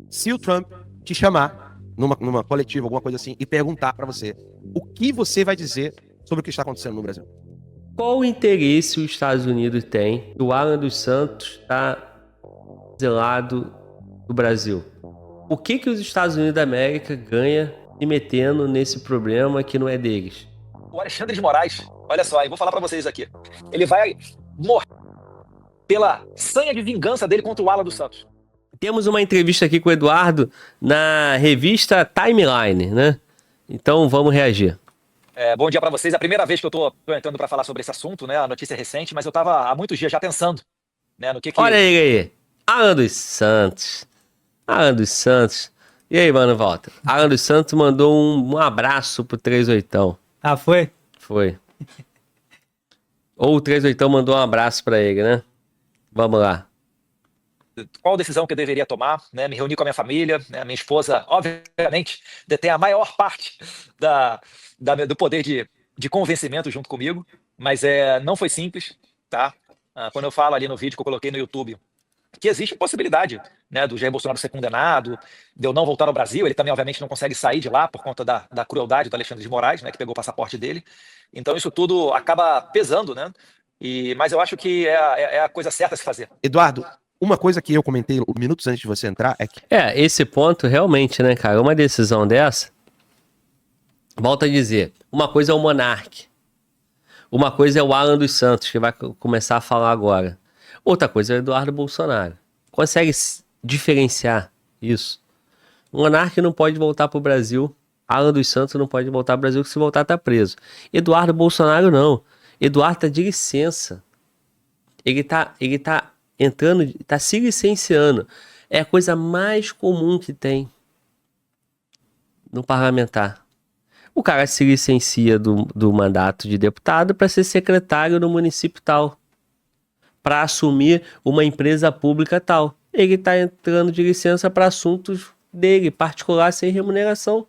Se o Trump te chamar numa coletiva, alguma coisa assim, e perguntar para você, o que você vai dizer sobre o que está acontecendo no Brasil? Qual o interesse os Estados Unidos têm que o Alan dos Santos está exilado do Brasil? O que os Estados Unidos da América ganha se metendo nesse problema que não é deles? O Alexandre de Moraes, olha só, eu vou falar para vocês aqui. Ele vai morrer pela sanha de vingança dele contra o Alan dos Santos. Temos uma entrevista aqui com o Eduardo na revista Timeline, né? Então vamos reagir. Bom dia para vocês. É a primeira vez que eu tô entrando para falar sobre esse assunto, né? A notícia é recente, mas eu estava há muitos dias já pensando, né, no que. Olha ele aí, Alan dos Santos. Alan dos Santos. E aí, mano, volta. Alan dos Santos mandou um abraço pro 38. Ah, foi? Foi. Ou o 38 mandou um abraço pra ele, né? Vamos lá. Qual decisão que eu deveria tomar, né? Me reunir com a minha família, né? Minha esposa, obviamente, detém a maior parte do poder de convencimento junto comigo, mas não foi simples, tá? Quando eu falo ali no vídeo que eu coloquei no YouTube que existe possibilidade, né, do Jair Bolsonaro ser condenado, de eu não voltar ao Brasil, ele também obviamente não consegue sair de lá por conta da crueldade do Alexandre de Moraes, né, que pegou o passaporte dele, então isso tudo acaba pesando, né, mas eu acho que é a coisa certa a se fazer. Eduardo, uma coisa que eu comentei minutos antes de você entrar é que... Esse ponto realmente, né, cara, uma decisão dessa, volto a dizer, uma coisa é o Monark, uma coisa é o Alan dos Santos, que vai começar a falar agora. Outra coisa é o Eduardo Bolsonaro. Consegue diferenciar isso? O Monark não pode voltar para o Brasil. Alan dos Santos não pode voltar para o Brasil, que se voltar tá preso. Eduardo Bolsonaro não. Eduardo tá de licença. Ele tá entrando, tá se licenciando. É a coisa mais comum que tem no parlamentar. O cara se licencia do mandato de deputado para ser secretário no município tal, para assumir uma empresa pública tal. Ele está entrando de licença para assuntos dele, particular, sem remuneração.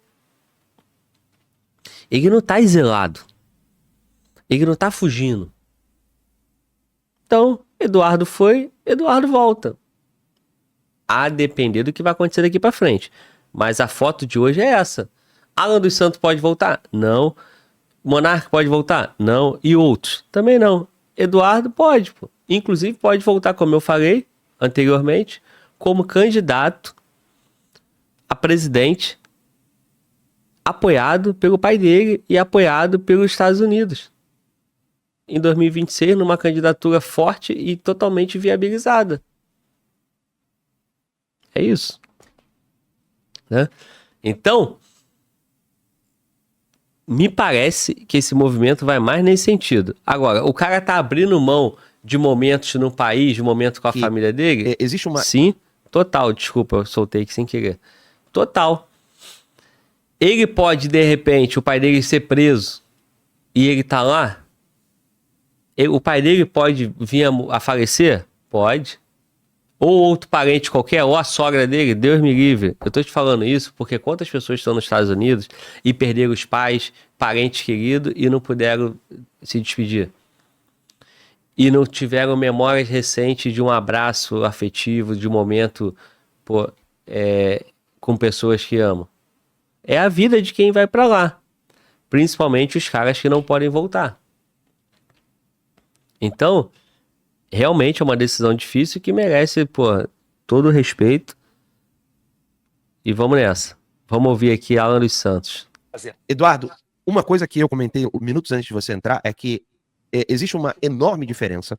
Ele não está exilado. Ele não está fugindo. Então, Eduardo foi, Eduardo volta. A depender do que vai acontecer daqui para frente. Mas a foto de hoje é essa. Alan dos Santos pode voltar? Não. Monarca pode voltar? Não. E outros? Também não. Eduardo pode, pô. Inclusive pode voltar, como eu falei anteriormente, como candidato a presidente, apoiado pelo pai dele e apoiado pelos Estados Unidos. Em 2026, numa candidatura forte e totalmente viabilizada. É isso. Né? Então, me parece que esse movimento vai mais nesse sentido. Agora, o cara tá abrindo mão de momentos no país, de momentos com a família dele? Existe uma... Sim, total. Desculpa, eu soltei aqui sem querer. Total. Ele pode, de repente, o pai dele ser preso e ele tá lá? O pai dele pode vir a falecer? Pode. Ou outro parente qualquer, ou a sogra dele, Deus me livre. Eu tô te falando isso porque quantas pessoas estão nos Estados Unidos e perderam os pais, parentes queridos e não puderam se despedir? E não tiveram memórias recentes de um abraço afetivo, de um momento com pessoas que amam. É a vida de quem vai pra lá. Principalmente os caras que não podem voltar. Então, realmente é uma decisão difícil que merece, todo o respeito. E vamos nessa. Vamos ouvir aqui Alan dos Santos. Eduardo, uma coisa que eu comentei minutos antes de você entrar é que existe uma enorme diferença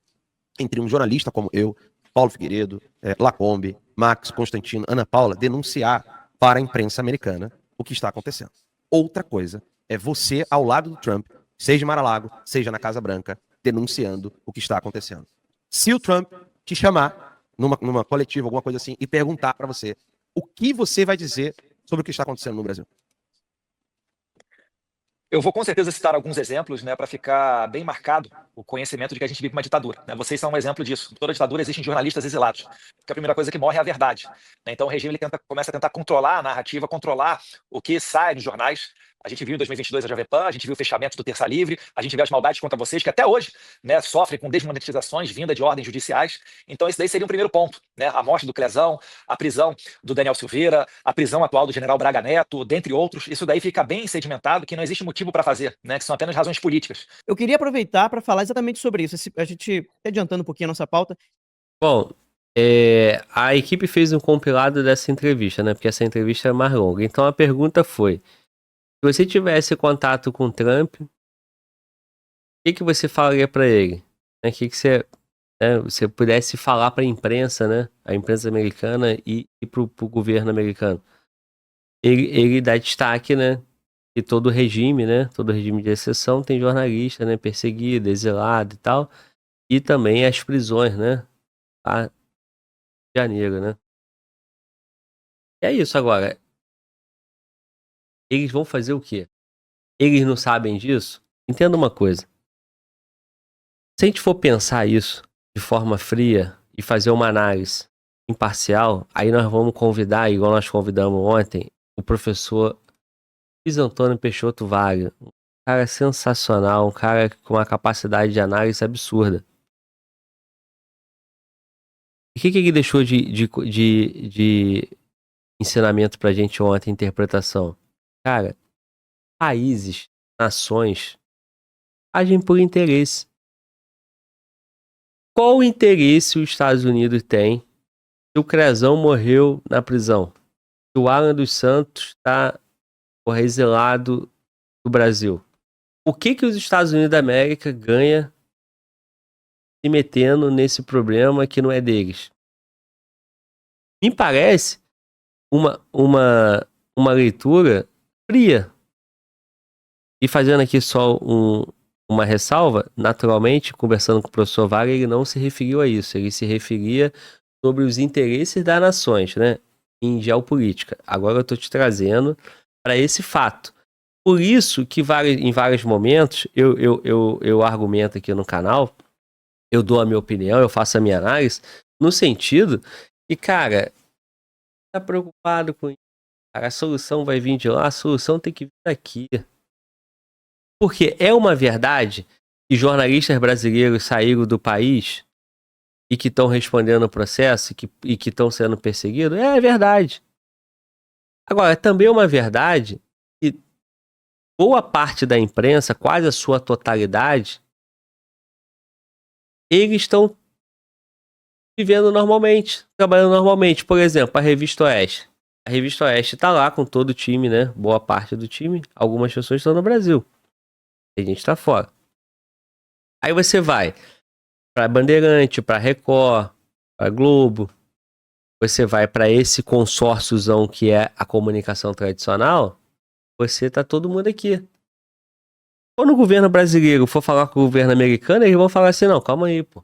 entre um jornalista como eu, Paulo Figueiredo, Lacombe, Max, Constantino, Ana Paula, denunciar para a imprensa americana o que está acontecendo. Outra coisa é você ao lado do Trump, seja em Mar-a-Lago, seja na Casa Branca, denunciando o que está acontecendo. Se o Trump te chamar numa coletiva, alguma coisa assim, e perguntar para você, o que você vai dizer sobre o que está acontecendo no Brasil? Eu vou com certeza citar alguns exemplos, né, para ficar bem marcado o conhecimento de que a gente vive uma ditadura, né? Vocês são um exemplo disso. Em toda ditadura existem jornalistas exilados, porque a primeira coisa que morre é a verdade, né? Então o regime começa a tentar controlar a narrativa, controlar o que sai nos jornais, A gente viu em 2022 a Jovem Pan, a gente viu o fechamento do Terça Livre, a gente vê as maldades contra vocês, que até hoje, né, sofrem com desmonetizações vinda de ordens judiciais. Então esse daí seria um primeiro ponto, né? A morte do Clezão, a prisão do Daniel Silveira, a prisão atual do general Braga Neto, dentre outros. Isso daí fica bem sedimentado, que não existe motivo para fazer, né? Que são apenas razões políticas. Eu queria aproveitar para falar exatamente sobre isso. A gente, adiantando um pouquinho a nossa pauta. Bom, a equipe fez um compilado dessa entrevista, né? Porque essa entrevista é mais longa. Então a pergunta foi: se você tivesse contato com o Trump, o que você falaria para ele? O que você, você pudesse falar para a imprensa, né? A imprensa americana e para o governo americano? Ele dá destaque, né? Que todo regime, né? Todo regime de exceção tem jornalista, né? Perseguido, exilado e tal. E também as prisões, né? Lá de Janeiro, né? E é isso agora. Eles vão fazer o quê? Eles não sabem disso? Entenda uma coisa. Se a gente for pensar isso de forma fria e fazer uma análise imparcial, aí nós vamos convidar, igual nós convidamos ontem, o professor Luiz Antônio Peixoto Vale. Um cara sensacional, um cara com uma capacidade de análise absurda. E o que ele deixou de ensinamento pra gente ontem, interpretação? Cara, países, nações, agem por interesse. Qual o interesse os Estados Unidos têm se o Crezão morreu na prisão? Se o Alan dos Santos está exilado do Brasil? O que os Estados Unidos da América ganha se metendo nesse problema que não é deles? Me parece uma leitura fria. E fazendo aqui só uma ressalva, naturalmente, conversando com o professor Vale, ele não se referiu a isso. Ele se referia sobre os interesses das nações, né? Em geopolítica. Agora eu estou te trazendo para esse fato. Por isso que em vários momentos eu argumento aqui no canal, eu dou a minha opinião, eu faço a minha análise, no sentido que, cara, tá preocupado com isso. Cara, a solução vai vir de lá, a solução tem que vir daqui. Porque é uma verdade que jornalistas brasileiros saíram do país e que estão respondendo o processo e que estão sendo perseguidos? É verdade. Agora, também é uma verdade que boa parte da imprensa, quase a sua totalidade, eles estão vivendo normalmente, trabalhando normalmente. Por exemplo, a Revista Oeste. A Revista Oeste está lá com todo o time, né? Boa parte do time. Algumas pessoas estão no Brasil. A gente tá fora. Aí você vai pra Bandeirante, pra Record, pra Globo. Você vai pra esse consórciozão que é a comunicação tradicional. Você tá todo mundo aqui. Quando o governo brasileiro for falar com o governo americano, eles vão falar assim, não, calma aí, pô.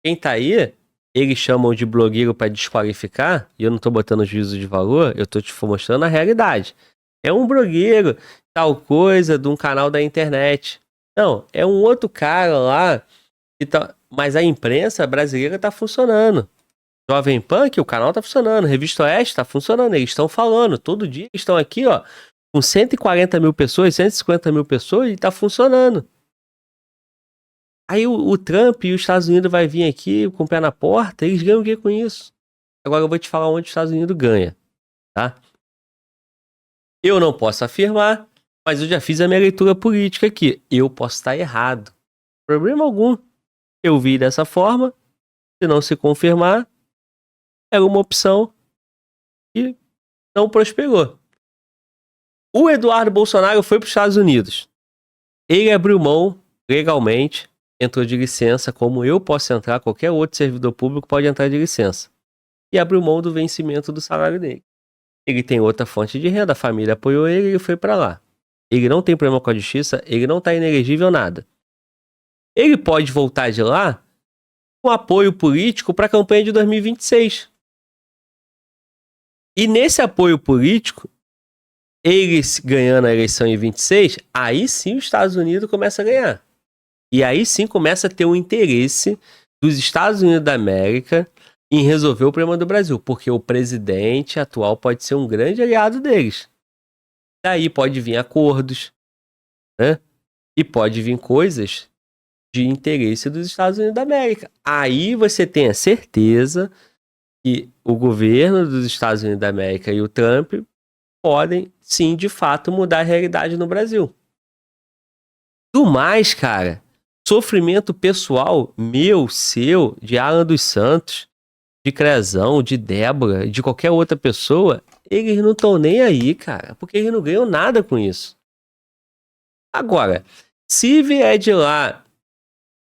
Quem tá aí, eles chamam de blogueiro pra desqualificar, e eu não tô botando juízo de valor, eu tô te mostrando a realidade. É um blogueiro, tal coisa, de um canal da internet. Não, é um outro cara lá. Mas a imprensa brasileira tá funcionando. Jovem Pan, que o canal tá funcionando. Revista Oeste tá funcionando. Eles estão falando. Todo dia eles estão aqui, ó, com 140 mil pessoas, 150 mil pessoas e tá funcionando. Aí o Trump e os Estados Unidos vai vir aqui com o pé na porta, eles ganham o que com isso? Agora eu vou te falar onde os Estados Unidos ganha, tá? Eu não posso afirmar, mas eu já fiz a minha leitura política aqui. Eu posso estar errado. Problema algum. Eu vi dessa forma. Se não se confirmar, era uma opção e não prosperou. O Eduardo Bolsonaro foi para os Estados Unidos. Ele abriu mão legalmente, entrou de licença, como eu posso entrar, qualquer outro servidor público pode entrar de licença. E abriu mão do vencimento do salário dele. Ele tem outra fonte de renda, a família apoiou ele e ele foi pra lá. Ele não tem problema com a justiça, ele não tá inelegível, nada. Ele pode voltar de lá com apoio político para a campanha de 2026. E nesse apoio político, ele ganhando a eleição em 26, aí sim os Estados Unidos começam a ganhar. E aí sim começa a ter um interesse dos Estados Unidos da América em resolver o problema do Brasil, porque o presidente atual pode ser um grande aliado deles. Daí pode vir acordos, né? E pode vir coisas de interesse dos Estados Unidos da América. Aí você tem a certeza que o governo dos Estados Unidos da América e o Trump podem, sim, de fato, mudar a realidade no Brasil. Do mais, cara, sofrimento pessoal meu, seu, de Alan dos Santos, de Crezão, de Débora, de qualquer outra pessoa, eles não estão nem aí, cara, porque eles não ganham nada com isso. Agora, se vier de lá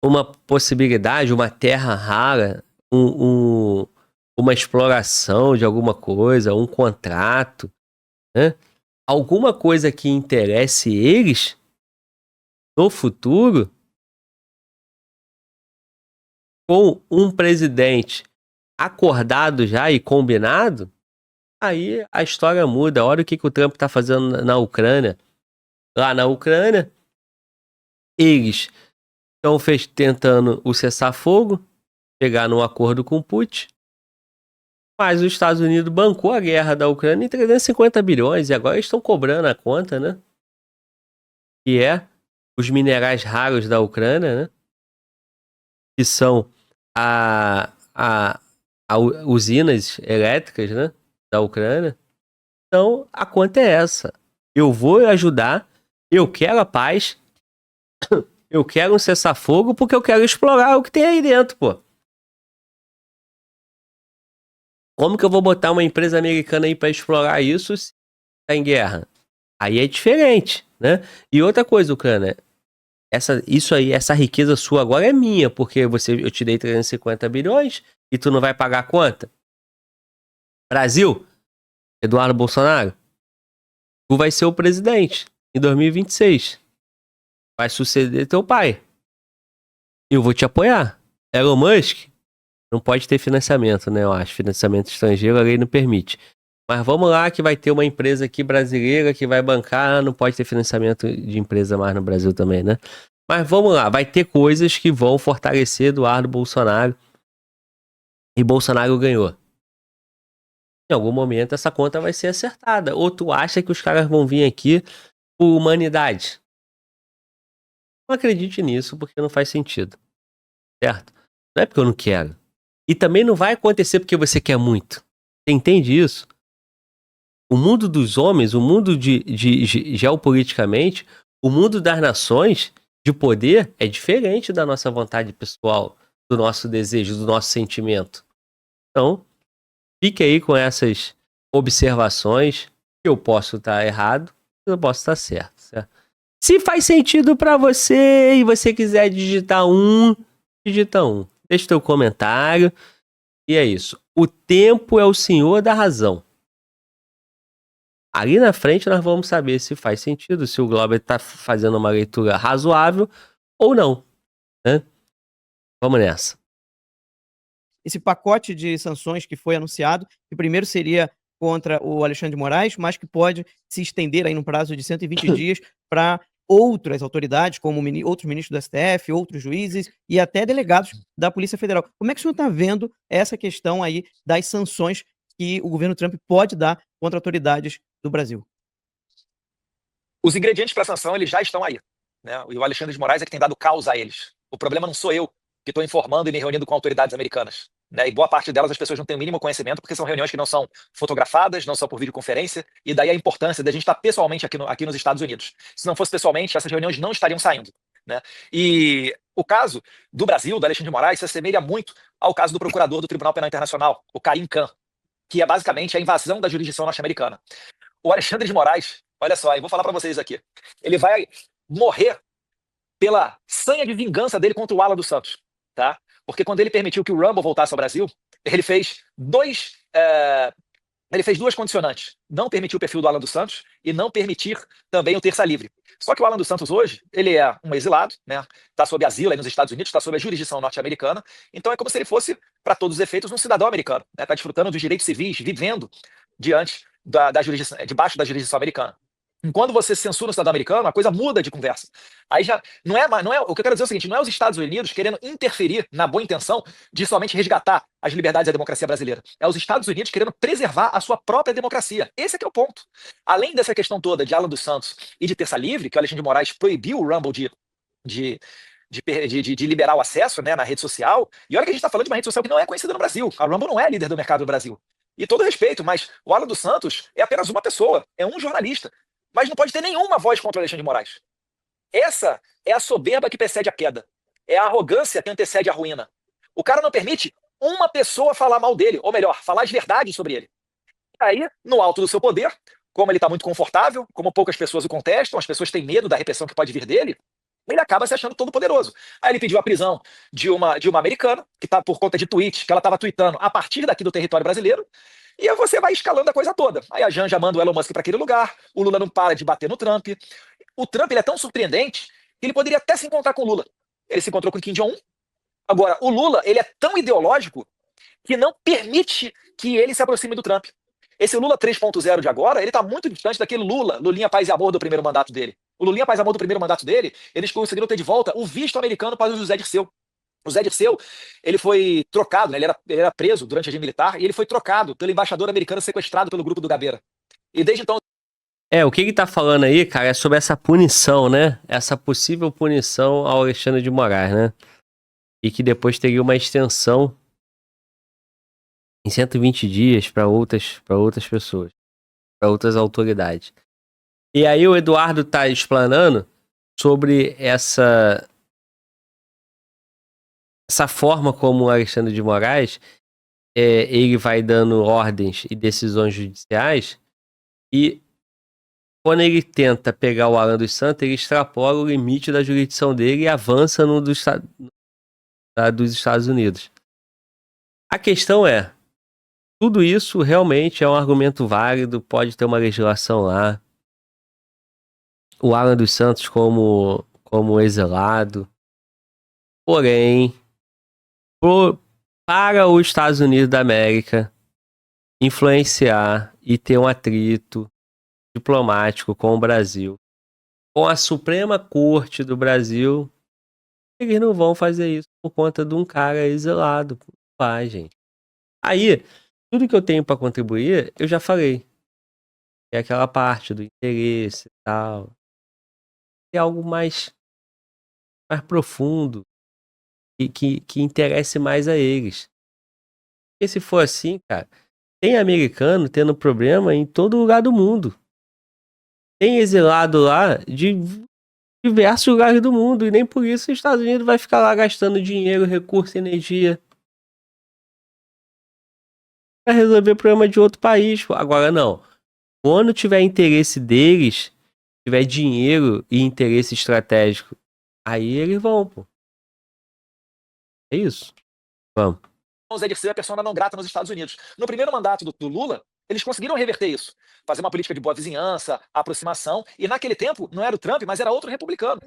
uma possibilidade, uma terra rara, uma exploração de alguma coisa, um contrato, né? Alguma coisa que interesse eles no futuro, com um presidente acordado já e combinado, aí a história muda. Olha o que o Trump está fazendo na Ucrânia. Lá na Ucrânia, eles estão tentando o cessar-fogo, chegar num acordo com o Putin, mas os Estados Unidos bancou a guerra da Ucrânia em 350 bilhões e agora eles estão cobrando a conta, né? Que é os minerais raros da Ucrânia, né? Que são usinas elétricas, né? Da Ucrânia. Então, a conta é essa. Eu vou ajudar, eu quero a paz, eu quero um cessar-fogo porque eu quero explorar o que tem aí dentro, pô. Como que eu vou botar uma empresa americana aí para explorar isso se tá em guerra? Aí é diferente, né? E outra coisa, Ucrânia, essa riqueza sua agora é minha, porque eu te dei 350 bilhões e tu não vai pagar a conta. Brasil, Eduardo Bolsonaro, tu vai ser o presidente em 2026. Vai suceder teu pai. Eu vou te apoiar. Elon Musk não pode ter financiamento, né? Eu acho. Financiamento estrangeiro, a lei não permite. Mas vamos lá que vai ter uma empresa aqui brasileira que vai bancar. Não pode ter financiamento de empresa mais no Brasil também, né? Mas vamos lá. Vai ter coisas que vão fortalecer Eduardo Bolsonaro. E Bolsonaro ganhou. Em algum momento essa conta vai ser acertada. Ou tu acha que os caras vão vir aqui por humanidade? Não acredite nisso porque não faz sentido. Certo? Não é porque eu não quero. E também não vai acontecer porque você quer muito. Você entende isso? O mundo dos homens, o mundo geopoliticamente, o mundo das nações de poder é diferente da nossa vontade pessoal, do nosso desejo, do nosso sentimento. Então, fique aí com essas observações. Eu posso estar errado, eu posso estar certo. Se faz sentido para você e você quiser digitar digita 1. Deixa teu comentário. E é isso. O tempo é o senhor da razão. Ali na frente nós vamos saber se faz sentido, se o Glauber está fazendo uma leitura razoável ou não. Né? Vamos nessa. Esse pacote de sanções que foi anunciado, que primeiro seria contra o Alexandre de Moraes, mas que pode se estender aí no prazo de 120 dias para outras autoridades, como outros ministros do STF, outros juízes e até delegados da Polícia Federal. Como é que o senhor está vendo essa questão aí das sanções que o governo Trump pode dar contra autoridades do Brasil? Os ingredientes para a sanção eles já estão aí, né? E o Alexandre de Moraes é que tem dado causa a eles. O problema não sou eu que estou informando e me reunindo com autoridades americanas, né? E boa parte delas as pessoas não têm o mínimo conhecimento porque são reuniões que não são fotografadas, não são por videoconferência, e daí a importância da gente estar pessoalmente aqui nos Estados Unidos. Se não fosse pessoalmente, essas reuniões não estariam saindo, né? E o caso do Brasil, do Alexandre de Moraes, se assemelha muito ao caso do procurador do Tribunal Penal Internacional, o Karim Khan, que é basicamente a invasão da jurisdição norte-americana. O Alexandre de Moraes, olha só, eu vou falar para vocês aqui, ele vai morrer pela sanha de vingança dele contra o Alan dos Santos, tá? Porque quando ele permitiu que o Rumble voltasse ao Brasil, ele fez duas condicionantes. Não permitir o perfil do Alan dos Santos e não permitir também o terça livre. Só que o Alan dos Santos hoje, ele é um exilado, né? Está sob asilo aí nos Estados Unidos, está sob a jurisdição norte-americana. Então é como se ele fosse, para todos os efeitos, um cidadão americano. Está desfrutando dos direitos civis, vivendo diante da jurisdição, debaixo da jurisdição americana. Quando você censura um cidadão americano, a coisa muda de conversa. Aí já não é, o que eu quero dizer é o seguinte, não é os Estados Unidos querendo interferir na boa intenção de somente resgatar as liberdades e a democracia brasileira. É os Estados Unidos querendo preservar a sua própria democracia. Esse é que é o ponto. Além dessa questão toda de Alan dos Santos e de terça livre, que o Alexandre de Moraes proibiu o Rumble de liberar o acesso, né, na rede social. E olha que a gente está falando de uma rede social que não é conhecida no Brasil. A Rumble não é líder do mercado do Brasil. E todo respeito, mas o Alan dos Santos é apenas uma pessoa, é um jornalista. Mas não pode ter nenhuma voz contra o Alexandre de Moraes. Essa é a soberba que precede a queda. É a arrogância que antecede a ruína. O cara não permite uma pessoa falar mal dele, ou melhor, falar as verdades sobre ele. Aí, no alto do seu poder, como ele está muito confortável, como poucas pessoas o contestam, as pessoas têm medo da repressão que pode vir dele, ele acaba se achando todo poderoso. Aí ele pediu a prisão de uma americana, que está por conta de tweets, que ela estava tweetando a partir daqui do território brasileiro, e aí você vai escalando a coisa toda. Aí a Janja manda o Elon Musk para aquele lugar, o Lula não para de bater no Trump. O Trump ele é tão surpreendente que ele poderia até se encontrar com o Lula. Ele se encontrou com o Kim Jong-un. Agora, o Lula ele é tão ideológico que não permite que ele se aproxime do Trump. Esse Lula 3.0 de agora, ele está muito distante daquele Lulinha Paz e Amor do primeiro mandato dele. O Lulinha Paz e Amor do primeiro mandato dele, eles conseguiram ter de volta o visto americano para o José Dirceu. O Zé Dirceu, ele foi trocado, né? Ele era preso durante a regime militar e ele foi trocado pelo embaixador americano sequestrado pelo grupo do Gabeira. E desde então... O que ele tá falando aí, cara, é sobre essa punição, né? Essa possível punição ao Alexandre de Moraes, né? E que depois teria uma extensão em 120 dias para outras pessoas, para outras autoridades. E aí o Eduardo tá explanando sobre essa forma como o Alexandre de Moraes ele vai dando ordens e decisões judiciais, e quando ele tenta pegar o Alan dos Santos, ele extrapola o limite da jurisdição dele e avança no dos Estados Unidos. A questão é, tudo isso realmente é um argumento válido, pode ter uma legislação lá. O Alan dos Santos como exilado. Porém, para os Estados Unidos da América influenciar e ter um atrito diplomático com o Brasil, com a Suprema Corte do Brasil, eles não vão fazer isso por conta de um cara exilado. Vai, gente. Aí, tudo que eu tenho para contribuir, eu já falei. É aquela parte do interesse e tal. É algo mais profundo e que interesse mais a eles. Porque se for assim, cara, tem americano tendo problema em todo lugar do mundo. Tem exilado lá de diversos lugares do mundo, e nem por isso os Estados Unidos vai ficar lá gastando dinheiro, recurso, energia para resolver o problema de outro país. Agora não. Quando tiver interesse deles, tiver dinheiro e interesse estratégico, aí eles vão, pô. É isso. Vamos. O Zé Dirceu é a persona não grata nos Estados Unidos. No primeiro mandato do Lula, eles conseguiram reverter isso. Fazer uma política de boa vizinhança, aproximação. E naquele tempo, não era o Trump, mas era outro republicano.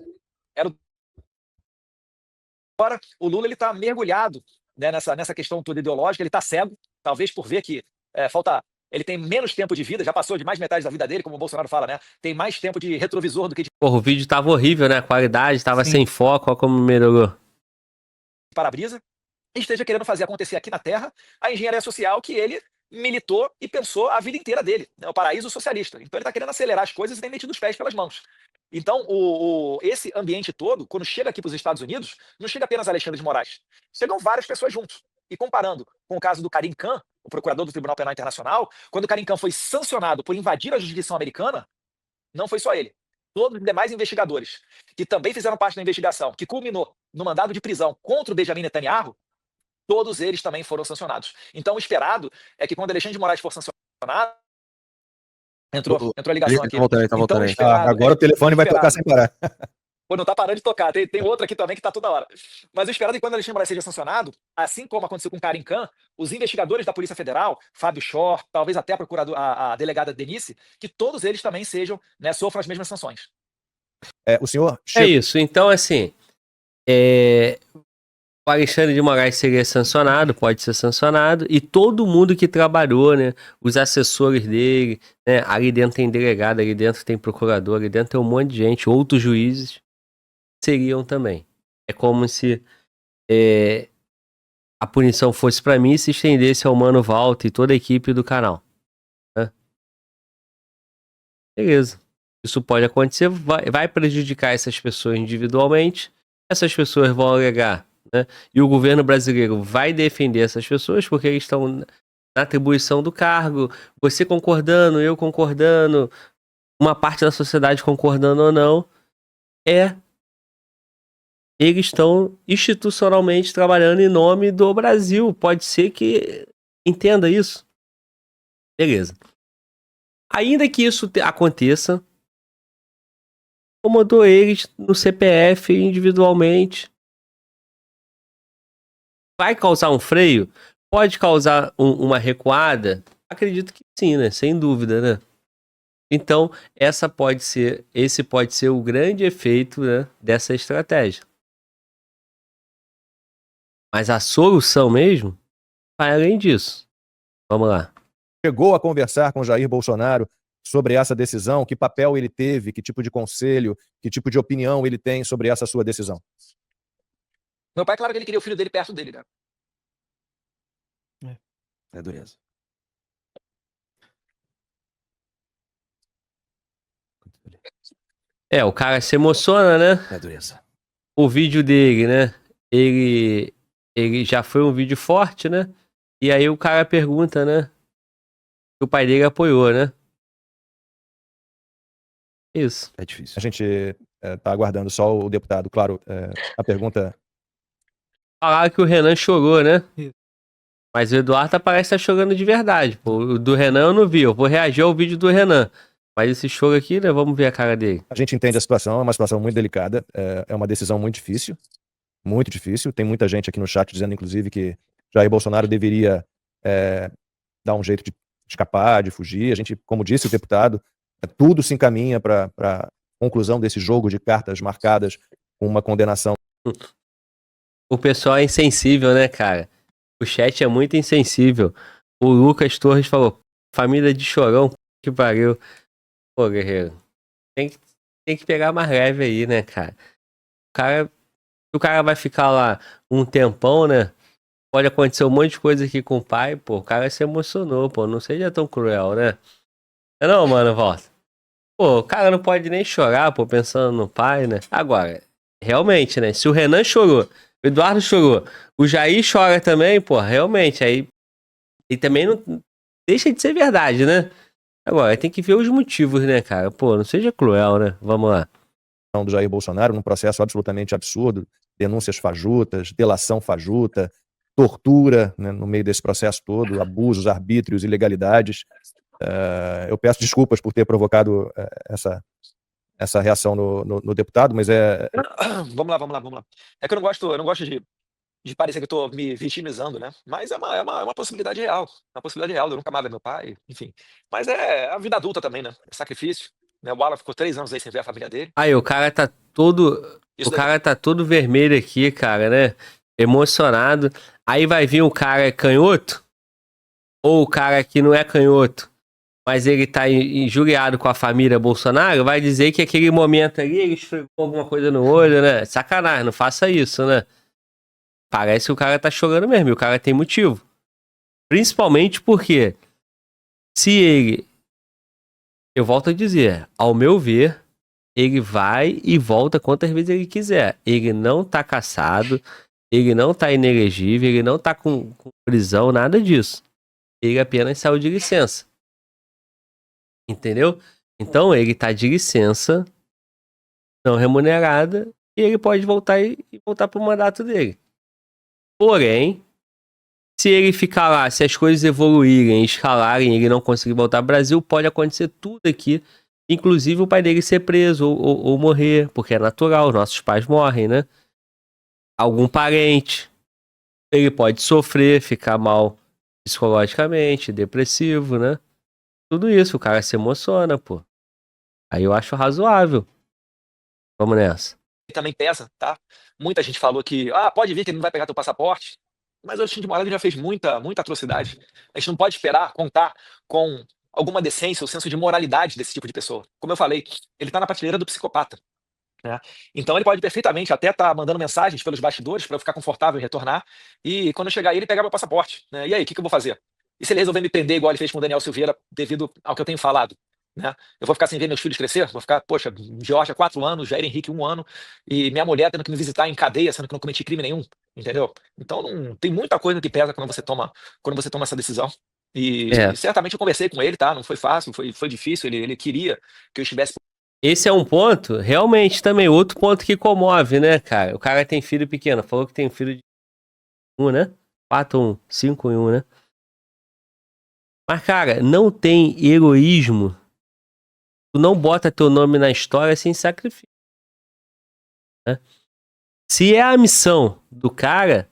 Agora, o Lula está mergulhado, né, nessa questão toda ideológica, ele está cego, talvez por ver que ele tem menos tempo de vida, já passou de mais metade da vida dele, como o Bolsonaro fala, né? Tem mais tempo de retrovisor do que de Porra, o vídeo tava horrível, né? A qualidade tava sem foco, olha como melhorou. para-brisa. Esteja querendo fazer acontecer aqui na Terra a engenharia social que ele militou e pensou a vida inteira dele, né? O paraíso socialista. Então ele está querendo acelerar as coisas e tem metido os pés pelas mãos. Então, esse ambiente todo, quando chega aqui para os Estados Unidos, não chega apenas Alexandre de Moraes. Chegam várias pessoas juntos. E comparando com o caso do Karim Khan, o procurador do Tribunal Penal Internacional, quando o Karim Khan foi sancionado por invadir a jurisdição americana, não foi só ele. Todos os demais investigadores, que também fizeram parte da investigação, que culminou no mandado de prisão contra o Benjamin Netanyahu, todos eles também foram sancionados. Então, o esperado é que quando Alexandre de Moraes for sancionado... Entrou a ligação aqui. Tá voltando aí. Agora o telefone vai tocar sem parar. Pô, não tá parando de tocar. Tem outro aqui também que tá toda hora. Mas o esperado é que quando Alexandre de Moraes seja sancionado, assim como aconteceu com Karim Khan, os investigadores da Polícia Federal, Fábio Shor, talvez até a delegada Denise, que todos eles também sejam, né, sofram as mesmas sanções. O senhor... É isso. Então, assim, O Alexandre de Moraes seria sancionado, pode ser sancionado, e todo mundo que trabalhou, né? Os assessores dele, né? Ali dentro tem delegado, ali dentro tem procurador, ali dentro tem um monte de gente, outros juízes seriam também. É como se a punição fosse pra mim e se estendesse ao Mano Walter e toda a equipe do canal. Né? Beleza. Isso pode acontecer, vai prejudicar essas pessoas individualmente, essas pessoas vão alegar, né? E o governo brasileiro vai defender essas pessoas porque eles estão na atribuição do cargo, você concordando, eu concordando, uma parte da sociedade concordando ou não, eles estão institucionalmente trabalhando em nome do Brasil. Pode ser que entenda isso. Beleza. Ainda que isso aconteça, incomodou eles no CPF individualmente. Vai causar um freio? Pode causar uma recuada? Acredito que sim, né? Sem dúvida, né? Então, esse pode ser o grande efeito, né, dessa estratégia. Mas a solução mesmo vai além disso. Vamos lá. Chegou a conversar com Jair Bolsonaro sobre essa decisão? Que papel ele teve? Que tipo de conselho? Que tipo de opinião ele tem sobre essa sua decisão? Meu pai, claro que ele queria o filho dele perto dele, né? É dureza. O cara se emociona, né? É dureza. O vídeo dele, né? Ele já foi um vídeo forte, né? E aí o cara pergunta, né? Que o pai dele apoiou, né? Isso. É difícil. A gente tá aguardando só o deputado. Claro, a pergunta... Falaram que o Renan chorou, né? Isso. Mas o Eduardo parece estar chorando de verdade. Pô. O do Renan eu não vi. Eu vou reagir ao vídeo do Renan. Mas esse choro aqui, né? Vamos ver a cara dele. A gente entende a situação, é uma situação muito delicada, é uma decisão muito difícil. Muito difícil. Tem muita gente aqui no chat dizendo, inclusive, que Jair Bolsonaro deveria dar um jeito de escapar, de fugir. A gente, como disse o deputado, tudo se encaminha para a conclusão desse jogo de cartas marcadas com uma condenação. O pessoal é insensível, né, cara? O chat é muito insensível. O Lucas Torres falou, família de chorão, que pariu. Pô, guerreiro, tem que pegar mais leve aí, né, cara? O cara vai ficar lá um tempão, né? Pode acontecer um monte de coisa aqui com o pai, pô. O cara se emocionou, pô. Não seja tão cruel, né? Não, mano, volta. Pô, o cara não pode nem chorar, pô, pensando no pai, né? Agora, realmente, né? Se o Renan chorou, o Eduardo chorou, o Jair chora também, pô, realmente, aí... E também não deixa de ser verdade, né? Agora, tem que ver os motivos, né, cara? Pô, não seja cruel, né? Vamos lá. Do Jair Bolsonaro, num processo absolutamente absurdo, denúncias fajutas, delação fajuta, tortura, né, no meio desse processo todo, abusos, arbítrios, ilegalidades. Eu peço desculpas por ter provocado essa reação no deputado, mas Vamos lá. É que eu não gosto de parecer que eu tô me vitimizando, né? Mas é uma possibilidade real. É uma possibilidade real. Eu nunca amava meu pai, enfim. Mas é a vida adulta também, né? É sacrifício. Né? O Alan ficou 3 anos aí sem ver a família dele. Aí, o cara tá todo... Isso O daí. cara tá todo vermelho aqui, cara, né? Emocionado. Aí vai vir o cara canhoto? Ou o cara que não é canhoto, mas ele tá injuriado com a família Bolsonaro, vai dizer que aquele momento ali ele esfregou alguma coisa no olho, né? Sacanagem, não faça isso, né? Parece que o cara tá chorando mesmo, e o cara tem motivo. Principalmente porque se ele... Eu volto a dizer, ao meu ver, ele vai e volta quantas vezes ele quiser. Ele não tá cassado, ele não tá inelegível, ele não tá com prisão, nada disso. Ele apenas saiu de licença. Entendeu? Então ele tá de licença, não remunerada, e ele pode voltar e voltar pro mandato dele. Porém, se ele ficar lá, se as coisas evoluírem, escalarem, ele não conseguir voltar ao Brasil, pode acontecer tudo aqui, inclusive o pai dele ser preso ou morrer, porque é natural, nossos pais morrem, né? Algum parente, ele pode sofrer, ficar mal psicologicamente, depressivo, né? Tudo isso, o cara se emociona, pô. Aí eu acho razoável. Vamos nessa. também pesa, tá? Muita gente falou que, pode vir que ele não vai pegar teu passaporte, mas o Alexandre de Moraes já fez muita atrocidade. A gente não pode esperar contar com alguma decência ou senso de moralidade desse tipo de pessoa. Como eu falei, ele tá na prateleira do psicopata, né? Então ele pode perfeitamente até estar mandando mensagens pelos bastidores para eu ficar confortável em retornar, e quando eu chegar aí ele pegar meu passaporte, né? E aí, o que eu vou fazer? E se ele resolver me prender igual ele fez com o Daniel Silveira, devido ao que eu tenho falado, né? Eu vou ficar sem ver meus filhos crescer? Vou ficar, poxa, Georgia 4 anos, Jair Henrique 1 ano, e minha mulher tendo que me visitar em cadeia, sendo que não cometi crime nenhum, entendeu? Então tem muita coisa que pesa quando você toma essa decisão. E certamente eu conversei com ele, tá? Não foi fácil, foi difícil. Ele queria que eu estivesse. Esse é um ponto, realmente também, outro ponto que comove, né, cara? O cara tem filho pequeno, falou que tem filho de 1, né? 4 1, 5 em 1, né? Mas, cara, não tem heroísmo. Tu não bota teu nome na história sem sacrifício, né? Se é a missão do cara,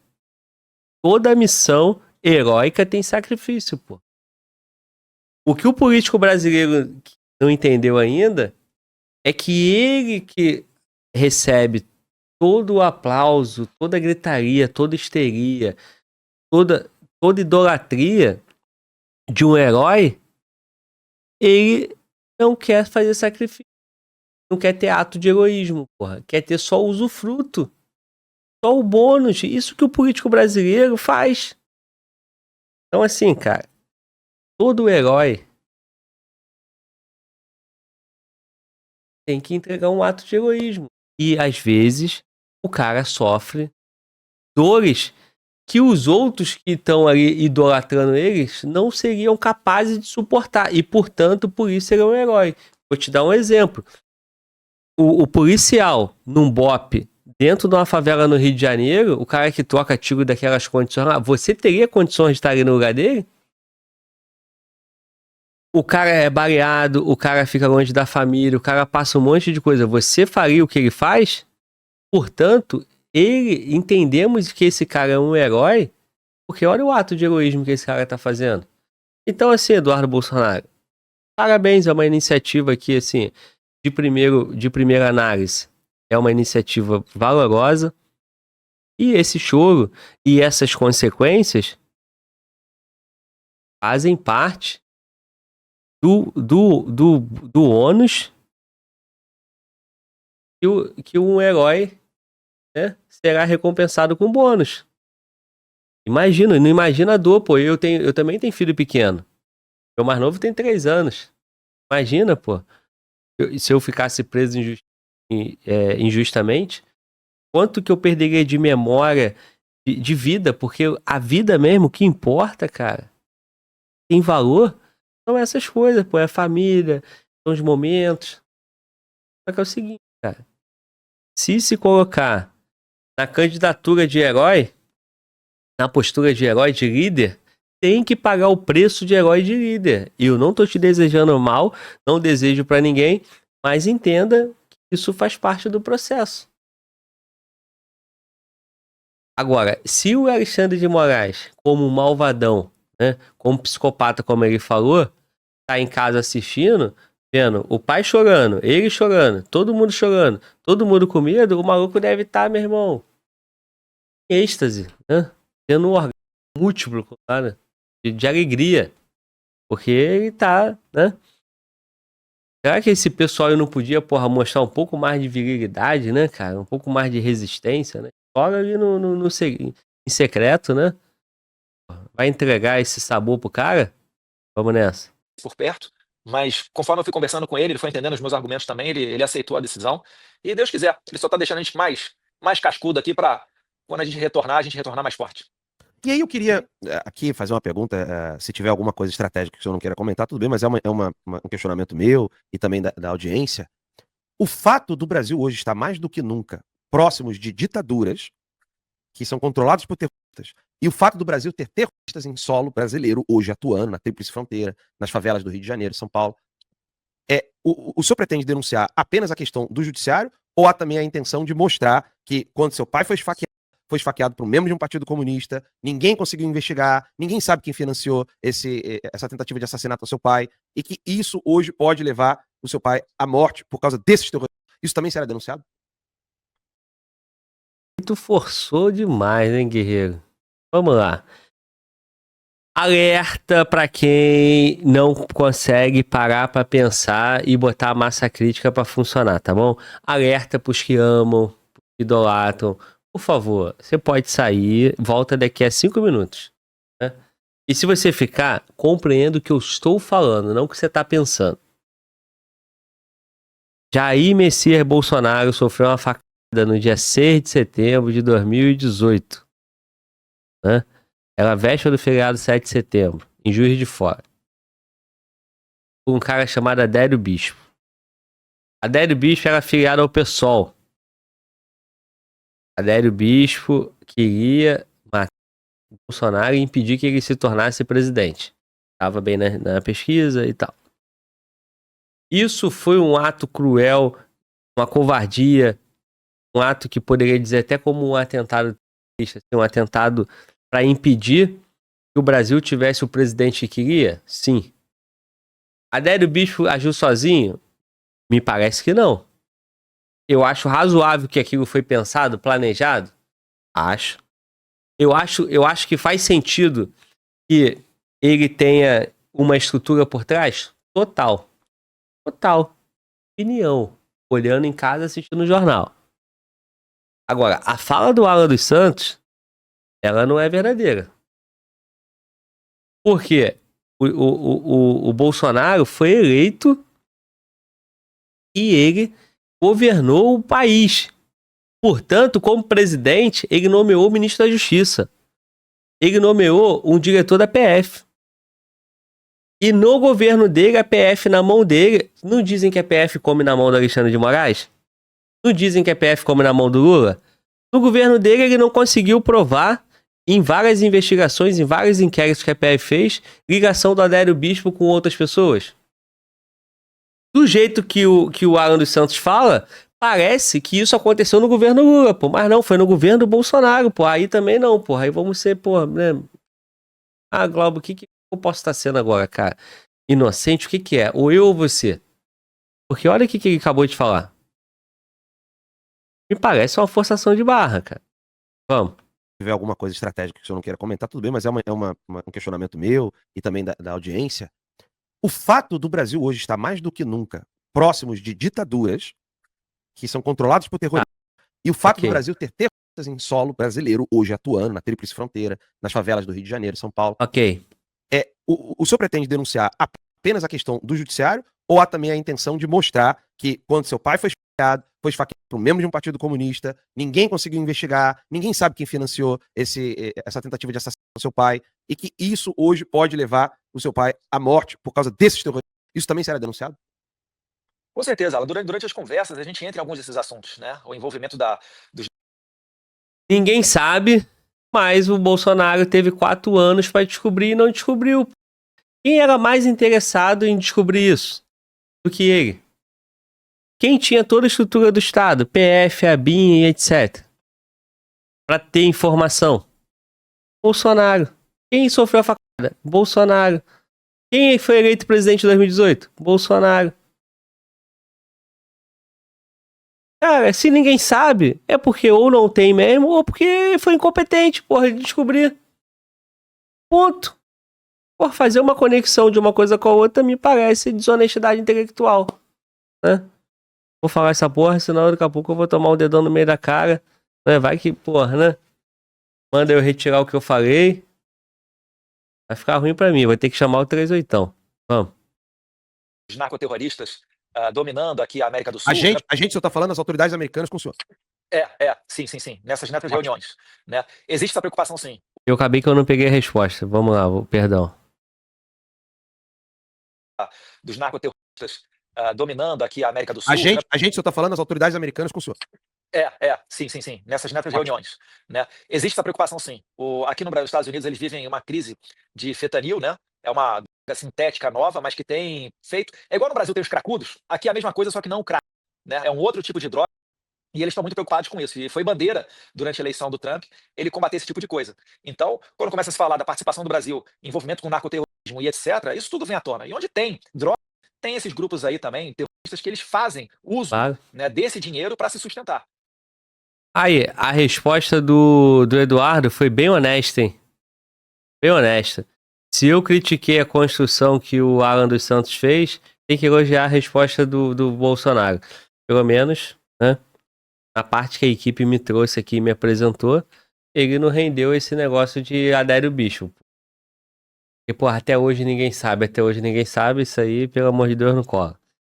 toda missão heróica tem sacrifício, pô. O que o político brasileiro não entendeu ainda é que ele que recebe todo o aplauso, toda a gritaria, toda a histeria, toda idolatria de um herói, ele não quer fazer sacrifício. Não quer ter ato de heroísmo, porra. Quer ter só o usufruto. Só o bônus. Isso que o político brasileiro faz. Então, assim, cara, todo herói tem que entregar um ato de heroísmo. E, às vezes, o cara sofre dores que os outros que estão ali idolatrando eles não seriam capazes de suportar. E, portanto, por isso ele é um herói. Vou te dar um exemplo. O policial num BOPE dentro de uma favela no Rio de Janeiro, o cara que troca tiro daquelas condições, você teria condições de estar ali no lugar dele? O cara é baleado, o cara fica longe da família, o cara passa um monte de coisa. Você faria o que ele faz? Portanto, entendemos que esse cara é um herói, porque olha o ato de heroísmo que esse cara tá fazendo. Então, assim, Eduardo Bolsonaro, parabéns, é uma iniciativa aqui, assim, de primeira análise. É uma iniciativa valorosa. E esse choro e essas consequências fazem parte do ônus que um herói, né, será recompensado com bônus. Imagina, não imagina a dor, pô. Eu também tenho filho pequeno. Meu mais novo tem 3 anos. Imagina, pô. Se eu ficasse preso injustamente, quanto que eu perderia de memória, de vida, porque a vida mesmo, o que importa, cara, tem valor, são essas coisas, pô, é a família, são os momentos. Só que é o seguinte, cara, se colocar na candidatura de herói, na postura de herói, de líder, tem que pagar o preço de herói de líder. E eu não tô te desejando mal, não desejo pra ninguém, mas entenda que isso faz parte do processo. Agora, se o Alexandre de Moraes, como um malvadão, né, como psicopata, como ele falou, tá em casa assistindo, vendo o pai chorando, ele chorando, todo mundo com medo, o maluco deve estar, meu irmão, em êxtase, né? Tendo um orgasmo múltiplo, cara, de alegria, porque ele tá, né? Será que esse pessoal aí não podia, porra, mostrar um pouco mais de virilidade, né, cara? Um pouco mais de resistência, né? Joga ali em secreto, né? Vai entregar esse sabor pro cara? Vamos nessa. Por perto, mas conforme eu fui conversando com ele foi entendendo os meus argumentos também, ele aceitou a decisão, e Deus quiser, ele só tá deixando a gente mais cascudo aqui para quando a gente retornar mais forte. E aí eu queria aqui fazer uma pergunta, se tiver alguma coisa estratégica que o senhor não queira comentar, tudo bem, mas é um questionamento meu e também da audiência. O fato do Brasil hoje estar mais do que nunca próximos de ditaduras que são controladas por terroristas, e o fato do Brasil ter terroristas em solo brasileiro hoje atuando na Tríplice Fronteira, nas favelas do Rio de Janeiro, São Paulo, o senhor pretende denunciar apenas a questão do judiciário ou há também a intenção de mostrar que quando seu pai foi esfaqueado por um membro de um partido comunista, ninguém conseguiu investigar, ninguém sabe quem financiou essa tentativa de assassinato ao seu pai, e que isso hoje pode levar o seu pai à morte por causa desses terroristas? Isso também será denunciado? Tu forçou demais, hein, guerreiro? Vamos lá. Alerta pra quem não consegue parar pra pensar e botar a massa crítica pra funcionar, tá bom? Alerta pros que amam, pros que idolatram. Por favor, você pode sair, volta daqui a 5 minutos. Né? E se você ficar, compreenda o que eu estou falando, não o que você tá pensando. Jair Messias Bolsonaro sofreu uma facada no dia 6 de setembro de 2018. Né? Ela véspera do feriado 7 de setembro, em Juiz de Fora. Um cara chamado Adélio Bispo. Adélio Bispo era afiliado ao PSOL. Adélio Bispo queria matar o Bolsonaro e impedir que ele se tornasse presidente. Estava bem na pesquisa e tal. Isso foi um ato cruel, uma covardia, um ato que poderia dizer até como um atentado terrorista, um atentado para impedir que o Brasil tivesse o presidente que queria? Sim. Adélio Bispo agiu sozinho? Me parece que não. Eu acho razoável que aquilo foi pensado, planejado? Acho. Eu acho que faz sentido que ele tenha uma estrutura por trás? Total. Total. Opinião. Olhando em casa, assistindo o jornal. Agora, a fala do Alan dos Santos, ela não é verdadeira. Por quê? O Bolsonaro foi eleito e ele governou o país. Portanto, como presidente, ele nomeou o ministro da Justiça. Ele nomeou um diretor da PF. E no governo dele, a PF na mão dele... Não dizem que a PF come na mão do Alexandre de Moraes? Não dizem que a PF come na mão do Lula? No governo dele, ele não conseguiu provar, em várias investigações, em vários inquéritos que a PF fez, ligação do Adélio Bispo com outras pessoas. Do jeito que o Alan dos Santos fala, parece que isso aconteceu no governo Lula, pô. Mas não, foi no governo do Bolsonaro, pô. Aí também não, pô. Aí vamos ser, pô, né? Ah, Glaubo, o que eu posso estar sendo agora, cara? Inocente, o que é? Ou eu ou você? Porque olha o que ele acabou de falar. Me parece uma forçação de barra, cara. Vamos. Se tiver alguma coisa estratégica que o senhor não queira comentar, tudo bem, mas é um questionamento meu e também da audiência. O fato do Brasil hoje estar mais do que nunca próximos de ditaduras que são controladas por terroristas, e o fato do Brasil ter terroristas em solo brasileiro hoje atuando na Tríplice Fronteira, nas favelas do Rio de Janeiro, São Paulo. Ok. O senhor pretende denunciar apenas a questão do judiciário ou há também a intenção de mostrar que quando seu pai foi esfaqueado por um membro de um partido comunista, ninguém conseguiu investigar, ninguém sabe quem financiou essa tentativa de assassinato do seu pai, e que isso hoje pode levar o seu pai à morte por causa desses terroristas? Isso também será denunciado? Com certeza, Alan. Durante as conversas, a gente entra em alguns desses assuntos, né? O envolvimento dos... Ninguém sabe, mas o Bolsonaro teve 4 anos para descobrir e não descobriu. Quem era mais interessado em descobrir isso do que ele? Quem tinha toda a estrutura do Estado, PF, ABIN e etc. Para ter informação? Bolsonaro. Quem sofreu a facada? Bolsonaro. Quem foi eleito presidente em 2018? Bolsonaro. Cara, se ninguém sabe, é porque ou não tem mesmo, ou porque foi incompetente, porra, de descobrir. Ponto. Por fazer uma conexão de uma coisa com a outra me parece desonestidade intelectual. Né? Vou falar essa porra, senão daqui a pouco eu vou tomar um dedão no meio da cara. Né? Vai que, porra, né? Manda eu retirar o que eu falei. Vai ficar ruim pra mim, vai ter que chamar o 38. Vamos. Os narcoterroristas dominando aqui a América do Sul. A gente só está falando as autoridades americanas com o senhor. Sim. Nessas reuniões. Né? Existe essa preocupação, sim. Eu acabei que eu não peguei a resposta. Vamos lá, perdão. Dos narcoterroristas dominando aqui a América do Sul. A gente só está falando as autoridades americanas com o senhor. Sim. Nessas reuniões. Né? Existe essa preocupação, sim. Aqui no Brasil, nos Estados Unidos, eles vivem uma crise de fentanil, né? É uma droga sintética nova, mas que tem feito... É igual no Brasil tem os cracudos, aqui é a mesma coisa, só que não o crack. Né? É um outro tipo de droga, e eles estão muito preocupados com isso. E foi bandeira, durante a eleição do Trump, ele combater esse tipo de coisa. Então, quando começa a se falar da participação do Brasil, envolvimento com narcoterrorismo e etc., isso tudo vem à tona. E onde tem droga, tem esses grupos aí também, terroristas, que eles fazem uso, né, desse dinheiro para se sustentar. Aí, a resposta do Eduardo foi bem honesta, hein? Bem honesta. Se eu critiquei a construção que o Alan dos Santos fez, tem que elogiar a resposta do Bolsonaro. Pelo menos, né? A parte que a equipe me trouxe aqui e me apresentou, ele não rendeu esse negócio de Adério Bispo. Porque, porra, até hoje ninguém sabe, isso aí, pelo amor de Deus, não cola.